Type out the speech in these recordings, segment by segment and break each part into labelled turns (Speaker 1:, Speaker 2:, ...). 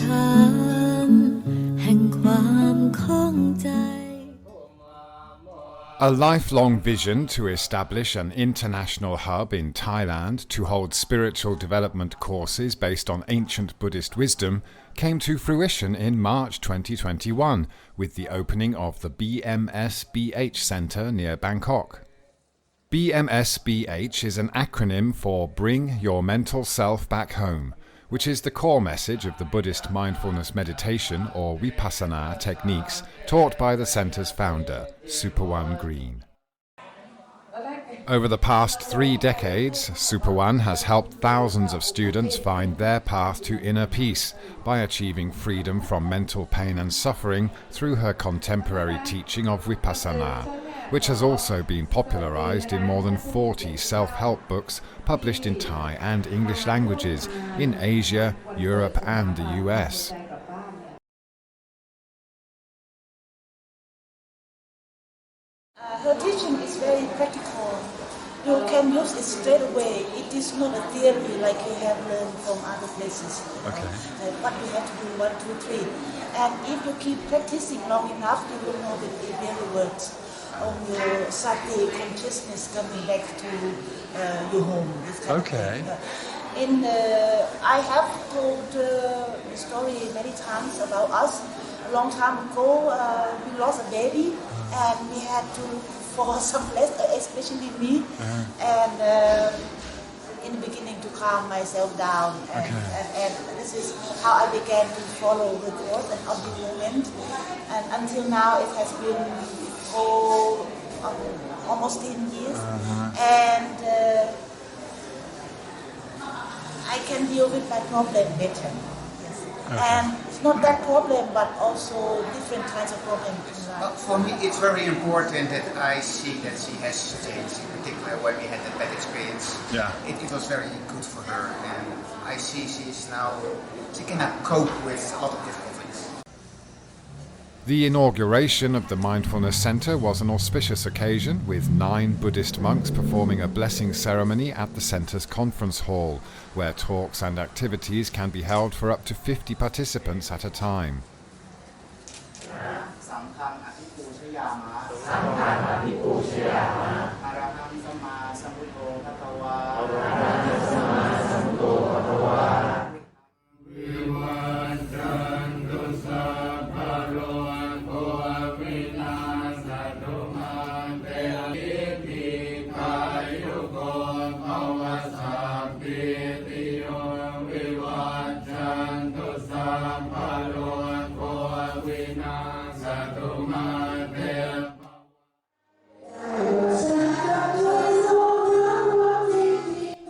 Speaker 1: ถามแห่งความข้องใจ
Speaker 2: A lifelong vision to establish an international hub in Thailand to hold spiritual development courses based on ancient Buddhist wisdom came to fruition in March 2021 with the opening of the BMSBH Center near Bangkok. BMSBH is an acronym for Bring Your Mental Self Back Home, which is the core message of the Buddhist mindfulness meditation or Vipassana techniques taught by the center's founder, Supawan Green. Over the past 3 decades, Supawan has helped thousands of students find their path to inner peace by achieving freedom from mental pain and suffering through her contemporary teaching of Vipassana, which has also been popularized in more than 40 self-help books published in Thai and English languages in Asia, Europe and the US.
Speaker 3: Her teaching is very practical. You can use it straight away. It is not a theory like you have learned from other places.
Speaker 4: Okay.
Speaker 3: What you have to do, 1, 2, 3. And if you keep practicing long enough, you will know that it really works on your sati consciousness coming back to your home.
Speaker 4: Okay.
Speaker 3: I have told the story many times about us. A long time ago, we lost a baby, and we had to for some place, especially me, and in the beginning to calm myself down, and this is how I began to follow the course and of the movement, and until now it has been almost 10 years, and I can deal with my problem better. And it's not that problem, but also different kinds of problems.
Speaker 5: For me, it's very important that I see that she has changed, in particular when we had that bad experience.
Speaker 4: Yeah.
Speaker 5: It was very good for her, and I see she cannot cope with a lot of difficulties.
Speaker 2: The inauguration of the Mindfulness Center was an auspicious occasion, with 9 Buddhist monks performing a blessing ceremony at the center's conference hall, where talks and activities can be held for up to 50 participants at a time.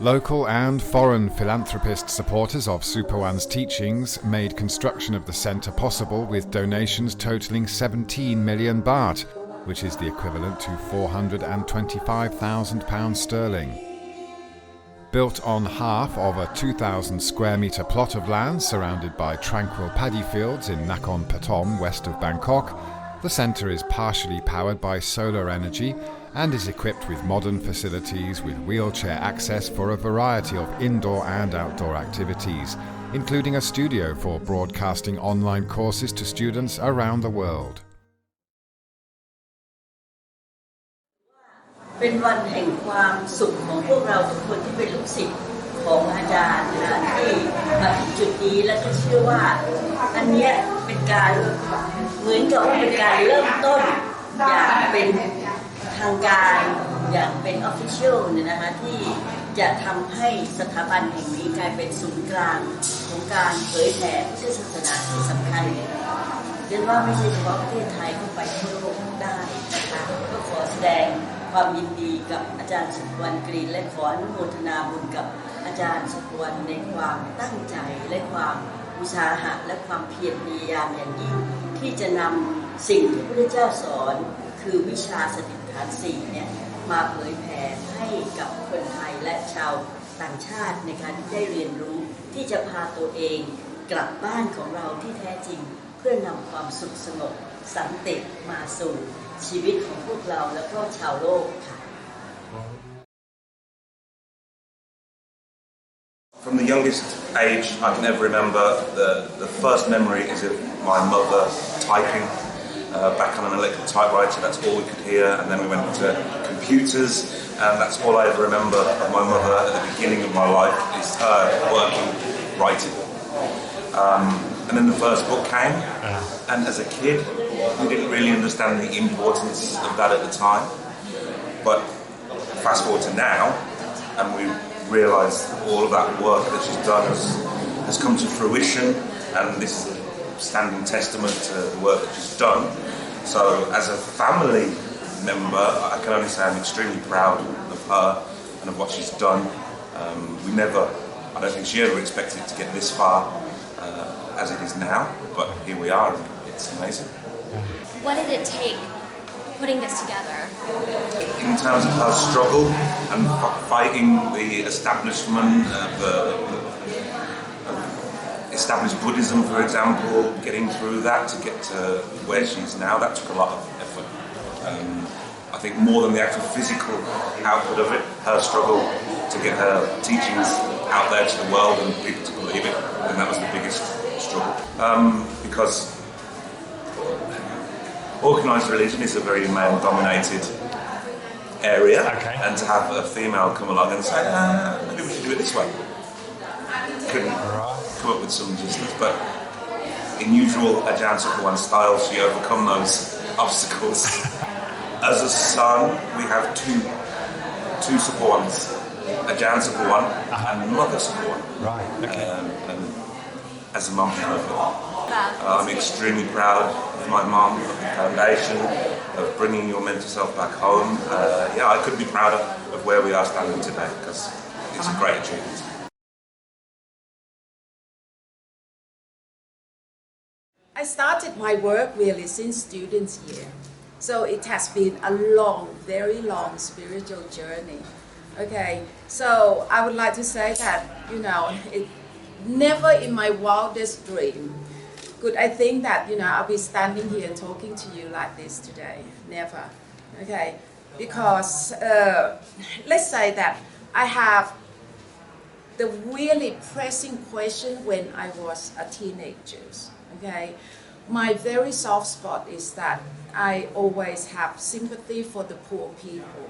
Speaker 2: Local and foreign philanthropist supporters of Supawan's teachings made construction of the centre possible with donations totalling 17 million baht, which is the equivalent to £425,000 sterling. Built on half of a 2,000 square metre plot of land surrounded by tranquil paddy fields in Nakhon Pathom, west of Bangkok, the centre is partially powered by solar energy and is equipped with modern facilities with wheelchair access for a variety of indoor and outdoor activities, including a studio for broadcasting online courses to students around the world.
Speaker 6: เป็นวันแห่งความสุขของพวกเราทุกคนที่เป็นลูกศิษย์ของอาจารย์นะที่มาถึงจุดนี้และก็เชื่อว่าอันนี้เป็นการเหมือนกับเป็นการเริ่มต้นอย่างเป็นทางการอย่างเป็น official เนี่ยนะคะที่จะทำให้สถาบันแห่งนี้กลายเป็นศูนย์กลางของการเผยแผ่พุทธศาสนาที่สำคัญเรียนว่าไม่ใช่เฉพาะประเทศไทยก็ไปทั่วโลกได้นะคะก็ขอแสดงความยินดีกับอาจารย์สุภวรรณกรีนและขออนุโมทนาบุญกับอาจารย์สุภวรรณในความตั้งใจและความอุตสาหะและความเพียรพยายามอย่างยิ่งที่จะนำสิ่งที่พระพุทธเจ้าสอนคือวิชาสติปัฏฐาน4เนี่ยมาเผยแผ่ให้กับคนไทยและชาวต่างชาติในการที่ได้เรียนรู้ที่จะพาตัวเองกลับบ้านของเราที่แท้จริงเพื่อนำความสุขสงบสันติมาสู่ชีวิตของพวกเราและก็ชาวโลกค่ะ
Speaker 7: From the youngest
Speaker 4: age I can ever remember, the first memory is of my mother typing back on an electric typewriter. That's all we could hear, and then we went to computers, and that's all I ever remember of my mother at the beginning of my life, is her working, writing. And then the first book came, and as a kid we didn't really understand the importance of that at the time, but fast forward to now and we realise all of that work that she's done has come to fruition, and this is a standing testament to the work that she's done. So as a family member, I can only say I'm extremely proud of her and of what she's done. I don't think she ever expected it to get this far as it is now, but here we are, and it's amazing.
Speaker 7: What did it take putting this together?
Speaker 4: In terms of her struggle and fighting the establishment of established Buddhism, for example, getting through that to get to where she is now, that took a lot of effort. I think more than the actual physical output of it, her struggle to get her teachings out there to the world and people to believe it, and that was the biggest struggle. Because organised religion is a very male-dominated area, and to have a female come along and say, maybe we should do it this way, couldn't come up with some resistance, but in usual Ajahn Supawan style, she overcome those obstacles. As a son, we have two Supawans, Ajahn Supawan and Mother Supawan.
Speaker 8: Right. Okay.
Speaker 4: And as a mum, I'm extremely proud of my mum, of the foundation, of bringing your mental self back home. I couldn't be prouder of where we are standing today, because it's a great achievement.
Speaker 9: I started my work really since students' year. So it has been a long, very long spiritual journey. Okay, so I would like to say that, it never in my wildest dream could I think that, I'll be standing here talking to you like this today. Never. Okay, because let's say that I have the really pressing question when I was a teenager. Okay, my very soft spot is that I always have sympathy for the poor people.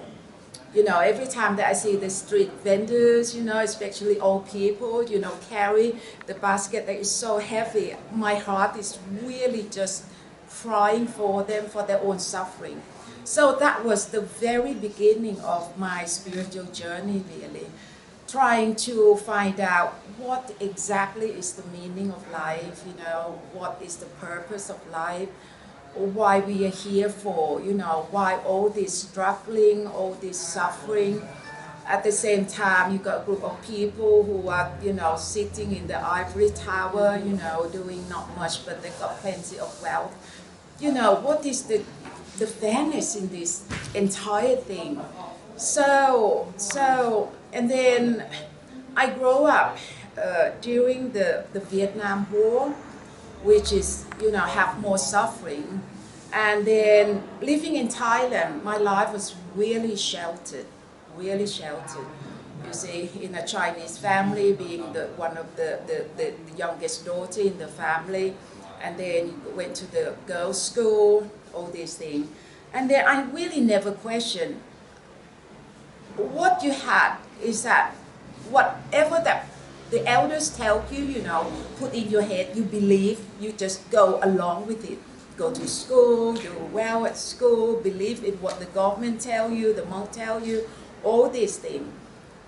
Speaker 9: Every time that I see the street vendors, especially old people, carry the basket that is so heavy, my heart is really just crying for them, for their own suffering. So that was the very beginning of my spiritual journey, really. Trying to find out what exactly is the meaning of life, what is the purpose of life, why we are here for, why all this struggling, all this suffering. At the same time, you got a group of people who are, sitting in the ivory tower, doing not much, but they got plenty of wealth. What is the fairness in this entire thing? So, and then I grew up during the Vietnam War, which is, have more suffering. And then living in Thailand, my life was really sheltered. You see, in a Chinese family, being one of the youngest daughter in the family, and then you went to the girls' school, all these things. And then I really never questioned. What you had is that whatever that the elders tell you, put in your head, you believe, you just go along with it. Go to school, do well at school, believe in what the government tell you, the monk tell you, all these things.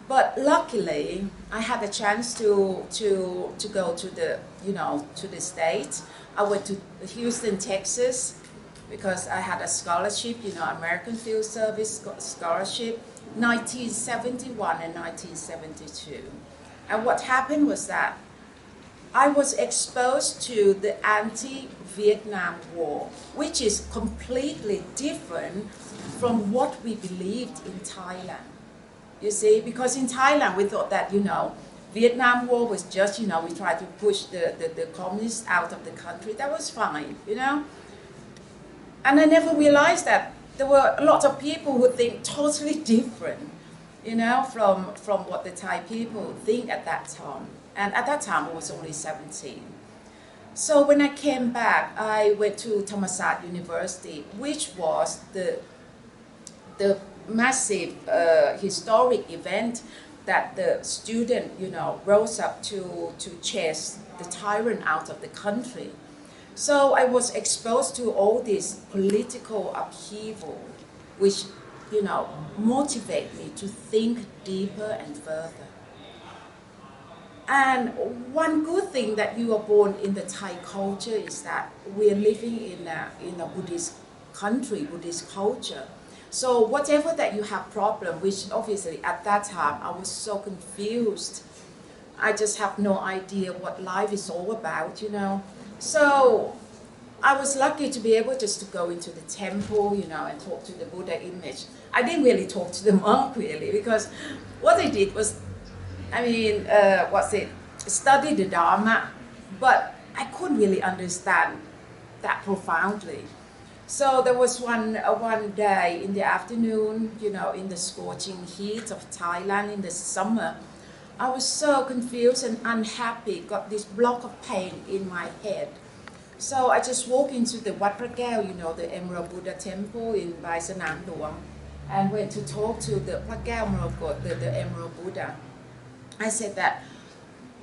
Speaker 9: But luckily, I had a chance to go to the, to the States. I went to Houston, Texas, because I had a scholarship, American Field Service scholarship, 1971 and 1972. And what happened was that I was exposed to the anti-Vietnam War, which is completely different from what we believed in Thailand. You see, because in Thailand we thought that, Vietnam War was just, we tried to push the communists out of the country. That was fine, And I never realized that there were a lot of people who think totally different, from what the Thai people think at that time. And at that time, I was only 17. So when I came back, I went to Thammasat University, which was the massive historic event that the student, rose up to chase the tyrant out of the country. So I was exposed to all this political upheaval, which, motivate me to think deeper and further. And one good thing that you are born in the Thai culture is that we are living in a Buddhist country, Buddhist culture. So whatever that you have problem, which obviously at that time I was so confused. I just have no idea what life is all about, So I was lucky to be able just to go into the temple, and talk to the Buddha image. I didn't really talk to the monk really, because what I did was, study the Dharma, but I couldn't really understand that profoundly. So there was one day in the afternoon, in the scorching heat of Thailand in the summer, I was so confused and unhappy, got this block of pain in my head. So I just walked into the Wat Phra Kaew, the Emerald Buddha temple in Bai Sanam Luang, and went to talk to the Phra Kaew Mrokot, the Emerald Buddha. I said that,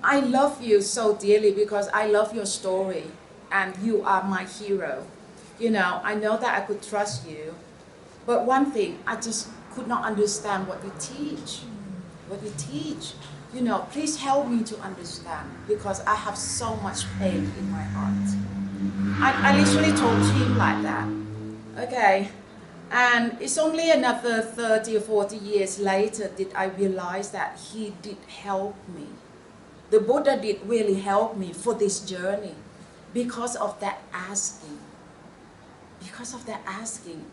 Speaker 9: I love you so dearly because I love your story and you are my hero. I know that I could trust you, but one thing, I just could not understand what you teach. Please help me to understand because I have so much pain in my heart. I literally told him like that. Okay. And it's only another 30 or 40 years later did I realize that he did help me. The Buddha did really help me for this journey because of that asking.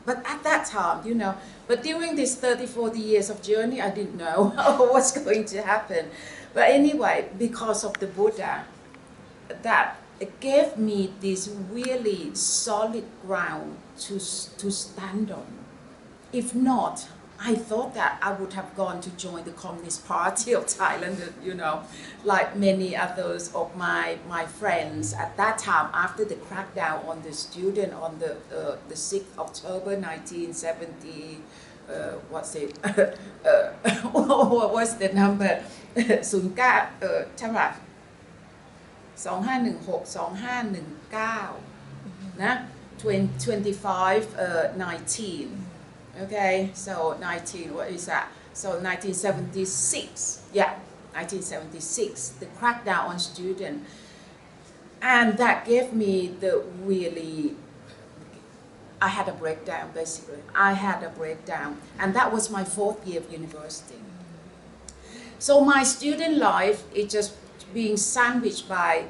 Speaker 9: But at that time, but during this 30, 40 years of journey, I didn't know what's going to happen. But anyway, because of the Buddha, that gave me this really solid ground to stand on. If not, I thought that I would have gone to join the Communist Party of Thailand, like many others of my friends at that time after the crackdown on the student on the 6th October 1970, what's it? What was the number? 09 ใช่ไหม2519 นะ 2519. Okay, so 19, what is that? So 1976, 1976, the crackdown on students. And that gave me I had a breakdown basically. And that was my 4th year of university. So my student life is just being sandwiched by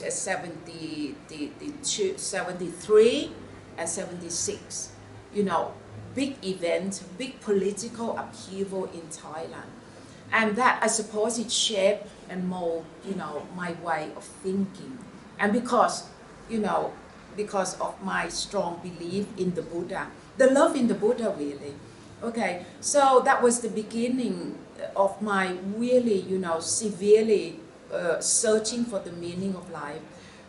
Speaker 9: 73 and 76. Big event, big political upheaval in Thailand. And that, I suppose, it shaped and molded, my way of thinking. And because of my strong belief in the Buddha, the love in the Buddha really. Okay, so that was the beginning of my really, severely searching for the meaning of life.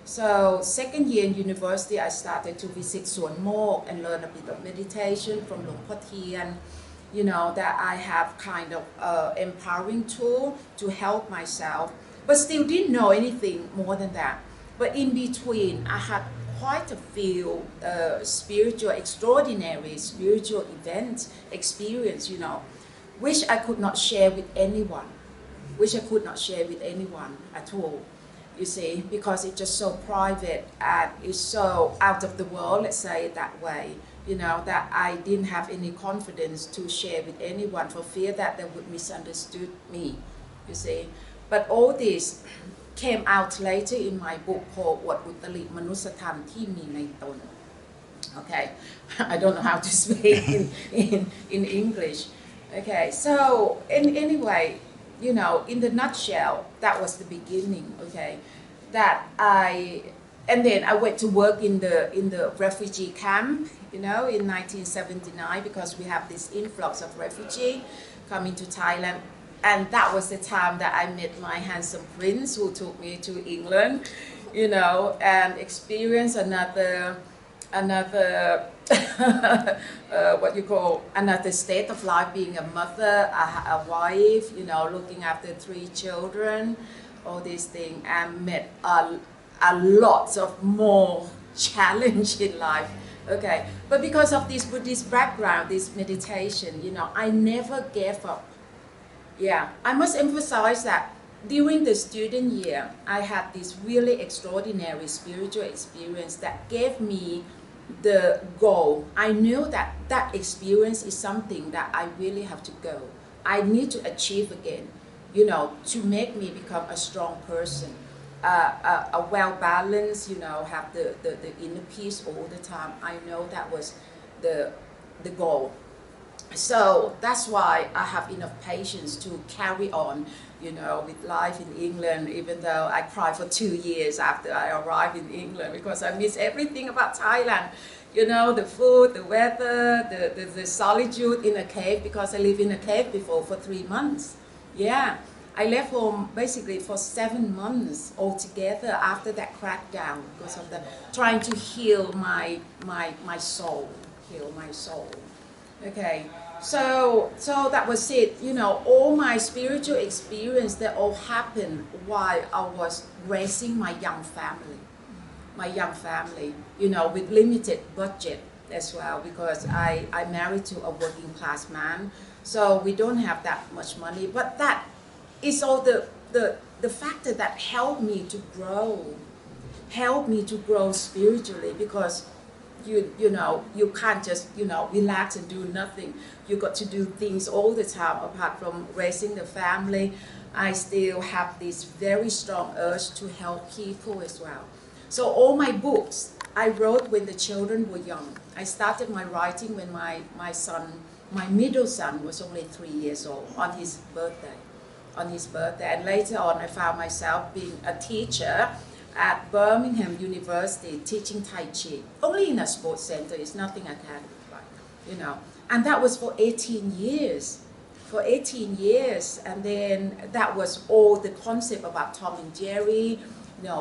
Speaker 9: So 2nd year in university, I started to visit Suan Mok and learn a bit of meditation from Luang Por Thien. That I have kind of empowering tool to help myself, but still didn't know anything more than that. But in between, I had quite a few extraordinary spiritual events, experience, which I could not share with anyone, at all. You see, because it's just so private and it's so out of the world, let's say it that way, that I didn't have any confidence to share with anyone for fear that they would misunderstood me, you see. But all this came out later in my book called What Uttari Manusattham Thi Mi Nai Ton. Okay, I don't know how to speak in English. Okay, so anyway, in the nutshell, that was the beginning, okay, and then I went to work in the refugee camp, in 1979, because we have this influx of refugees coming to Thailand. and that was the time that I met my handsome prince who took me to England, and experienced another what you call another state of life, being a mother, a wife, looking after 3 children, all these things, and met a lot of more challenge in life. Okay, but because of this Buddhist background, this meditation, I never gave up. Yeah, I must emphasize that during the student year, I had this really extraordinary spiritual experience that gave me the goal. I knew that that experience is something that I really have to go. I need to achieve again, to make me become a strong person, a well-balanced, have the inner peace all the time. I know that was the goal. So that's why I have enough patience to carry on, with life in England, even though I cried for 2 years after I arrived in England because I miss everything about Thailand. The food, the weather, the solitude in a cave, because I lived in a cave before for 3 months. Yeah, I left home basically for 7 months altogether after that crackdown because of the trying to heal my soul, Okay, so that was it. All my spiritual experience that all happened while I was raising my young family, with limited budget as well, because I married to a working class man, so we don't have that much money. But that is all the factor that helped me to grow spiritually, because you can't just relax and do nothing. You got to do things all the time. Apart from raising the family, I still have this very strong urge to help people as well. So all my books I wrote when the children were young. I started my writing when my middle son was only 3 years old, on his birthday, and later on I found myself being a teacher at Birmingham University, teaching Tai Chi, only in a sports center. It's nothing academic, and that was for 18 years. And then that was all the concept about Tom and Jerry,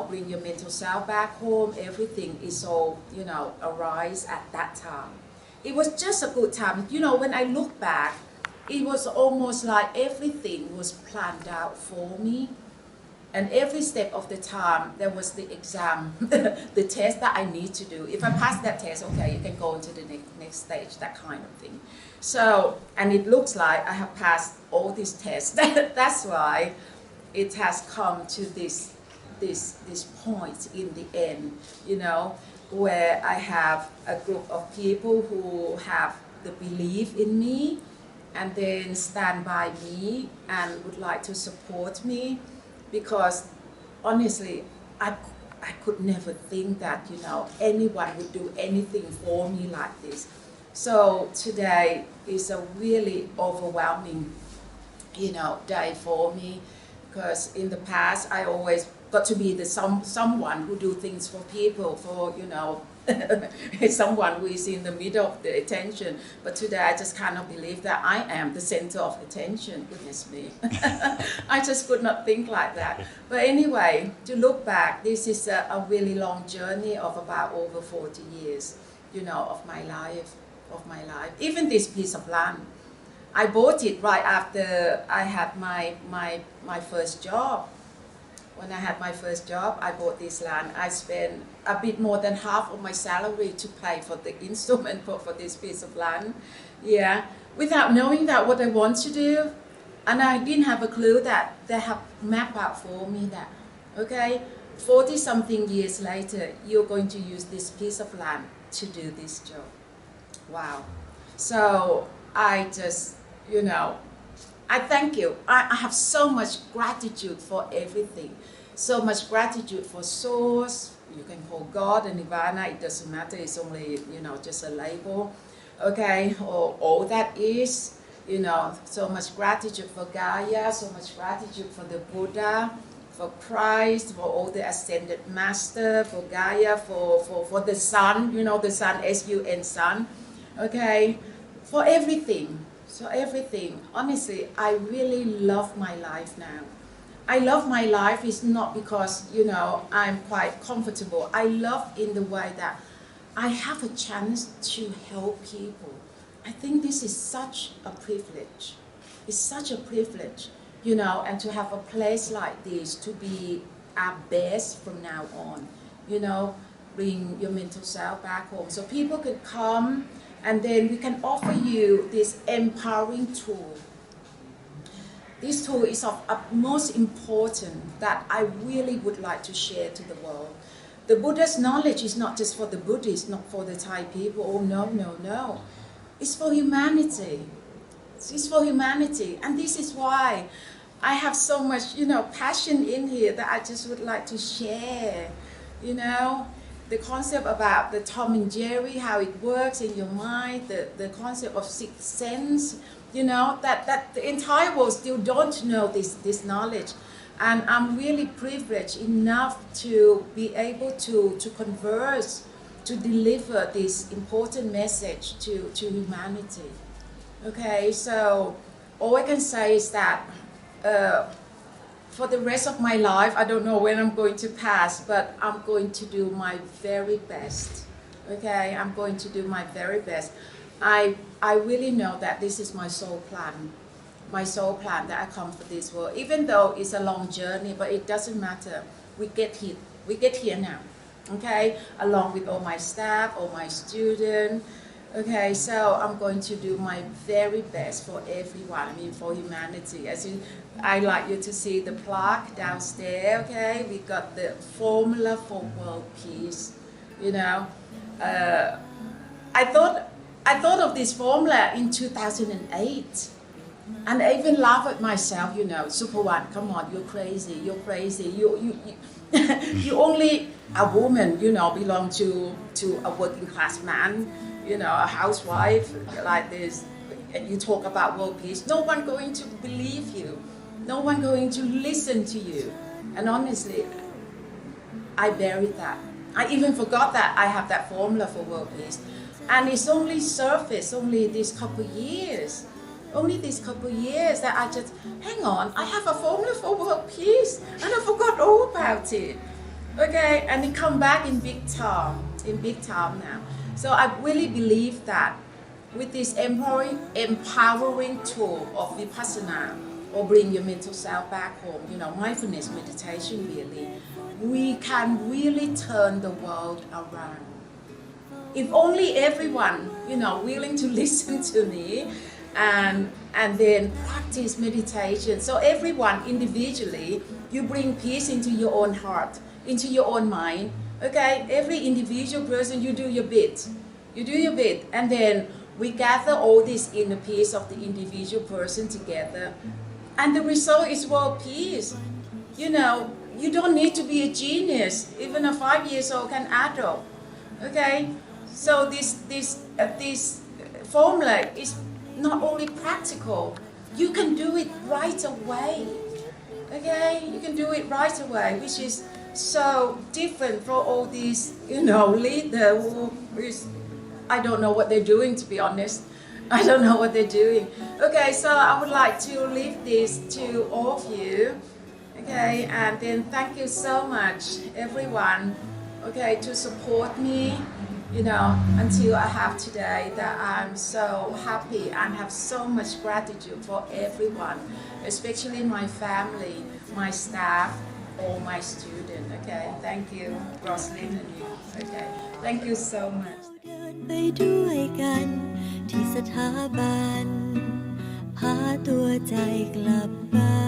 Speaker 9: bring your mental self back home. Everything is all, arise at that time. It was just a good time. When I look back, it was almost like everything was planned out for me. And every step of the time, there was the exam, the test that I need to do. If I pass that test, okay, you can go into the next stage, that kind of thing. So, and it looks like I have passed all these tests. That's why it has come to this point in the end, where I have a group of people who have the belief in me and then stand by me and would like to support me. Because honestly, I could never think that, anyone would do anything for me like this. So today is a really overwhelming, day for me, because in the past I always got to be someone who do things for people, for, someone who is in the middle of the attention. But today I just cannot believe that I am the center of attention. Goodness me. I just could not think like that. But anyway, to look back, this is a really long journey of about over 40 years, of my life. Even this piece of land, I bought it right after I had my first job. When I had my first job, I bought this land. I spent a bit more than half of my salary to pay for the instrument for this piece of land. Yeah, without knowing that what I want to do. And I didn't have a clue that they have mapped out for me that, okay, 40 something years later, you're going to use this piece of land to do this job. Wow. So I just, I thank you. I have so much gratitude for everything. So much gratitude for Source. You can call God and Nirvana. It doesn't matter. It's only, just a label. Okay, or all that is, so much gratitude for Gaia, so much gratitude for the Buddha, for Christ, for all the ascended master, for Gaia, for the sun, the sun, S-U-N, sun. Okay, for everything. So everything, honestly, I really love my life now. I love my life is not because, I'm quite comfortable. I love in the way that I have a chance to help people. I think this is such a privilege. It's such a privilege, and to have a place like this to be our best from now on, bring your mental self back home. So people could come and then we can offer you this empowering tool. This tool is of utmost importance that I really would like to share to the world. The Buddha's knowledge is not just for the Buddhists, not for the Thai people. Oh, no. It's for humanity. It's for humanity. And this is why I have so much, passion in here that I just would like to share, the concept about the Tom and Jerry, how it works in your mind, the concept of sixth sense, that the entire world still don't know this knowledge. And I'm really privileged enough to be able to converse, to deliver this important message to humanity. Okay, so all I can say is that for the rest of my life, I don't know when I'm going to pass, but I'm going to do my very best. Okay, I'm going to do my very best. I really know that this is my soul plan that I come for this world. Even though it's a long journey, but it doesn't matter. We get here now. Okay, along with all my staff, all my students. Okay, so I'm going to do my very best for everyone, for humanity. I like you to see the plaque downstairs, okay? We got the formula for world peace, I thought of this formula in 2008. And I even laugh at myself, Supawan, come on, you're crazy. You only a woman, belong to a working class man, a housewife like this, and you talk about world peace. No one going to believe you. No one going to listen to you. And honestly, I buried that. I even forgot that I have that formula for world peace. And it's only surfaced only these couple years. Only these couple years that I just, hang on, I have a formula for world peace and I forgot all about it. Okay, and it come back in big time now. So I really believe that with this empowering tool of Vipassana, or bring your mental self back home, mindfulness meditation really, we can really turn the world around. If only everyone, willing to listen to me and then practice meditation. So everyone individually, you bring peace into your own heart, into your own mind. Okay, every individual person, you do your bit. And then we gather all this inner peace of the individual person together. And the result is world peace. You don't need to be a genius. Even a 5-year-old can adult. Okay, so this formula is not only practical, you can do it right away. Okay, you can do it right away, which is so different for all these, leaders who is, I don't know what they're doing, to be honest. I don't know what they're doing. Okay, so I would like to leave this to all of you. Okay, and then thank you so much, everyone, okay, to support me, until I have today, that I'm so happy and have so much gratitude for everyone, especially my family, my staff, all my students. Okay, thank you, Roslyn and you. Okay, thank you so much.
Speaker 1: ไปด้วยกันที่สถาบันพาตัวใจกลับบ้าน